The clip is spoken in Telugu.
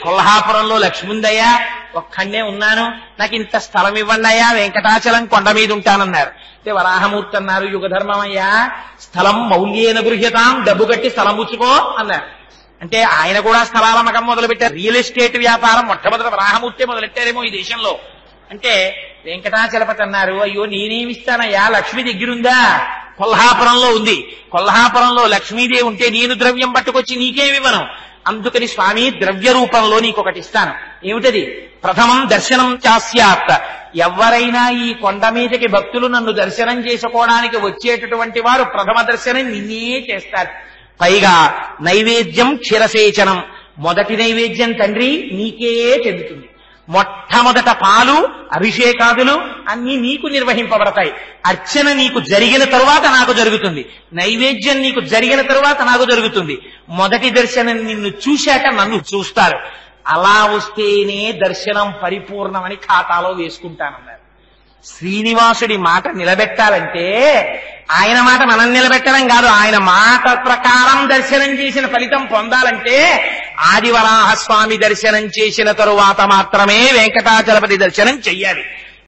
కొల్హాపురంలో లక్ష్ముందయ్యా, ఒక్కడే ఉన్నాను, నాకు ఇంత స్థలం ఇవ్వండి అయ్యా, వెంకటాచలం కొండ మీద ఉంటానన్నారు. అంటే వరాహమూర్తి అన్నారు, యుగధర్మమయ్యా, స్థలం మౌల్యేన గృహ్యతాం, డబ్బు కట్టి స్థలం పుచ్చుకో అన్నారు. అంటే ఆయన కూడా స్థలాల అమ్మకం మొదలుపెట్టారు. రియల్ ఎస్టేట్ వ్యాపారం మొట్టమొదటి వరాహమూర్తి మొదలెట్టారేమో ఈ దేశంలో. అంటే వెంకటాచలపతి అన్నారు, అయ్యో నేనేమిస్తానయ్యా, లక్ష్మి దగ్గరుందా? కొల్హాపురంలో ఉంది. కొల్హాపురంలో లక్ష్మీదేవి ఉంటే నేను ద్రవ్యం పట్టుకొచ్చి నీకేమివ్వను. అందుకని స్వామి ద్రవ్య రూపంలో నీకొకటి ఇస్తాను. ఏమిటది? ప్రథమం దర్శనం చాస్యాత్. ఎవరైనా ఈ కొండ మీదకి భక్తులు నన్ను దర్శనం చేసుకోవడానికి వచ్చేటటువంటి వారు ప్రథమ దర్శనం నిన్నే చేస్తారు. పైగా నైవేద్యం క్షీరసేచనం, మొదటి నైవేద్యం తండ్రి నీకే చెందుతుంది. మొట్టమొదట పాలు అభిషేకాదులు అన్ని నీకు నిర్వహింపబడతాయి. అర్చన నీకు జరిగిన తరువాత నాకు జరుగుతుంది, నైవేద్యం నీకు జరిగిన తరువాత నాకు జరుగుతుంది. మొదటి దర్శనం నిన్ను చూశాక నన్ను చూస్తారు. అలా వస్తేనే దర్శనం పరిపూర్ణమని ఖాతాలో వేసుకుంటానన్నారు. శ్రీనివాసుడి మాట నిలబెట్టాలంటే ఆయన మాట మనం నిలబెట్టడం కాదు, ఆయన మాట ప్రకారం దర్శనం చేసిన ఫలితం పొందాలంటే ఆదివరాహస్వామి దర్శనం చేసిన తరువాత మాత్రమే వెంకటాచలపతి దర్శనం చెయ్యాలి.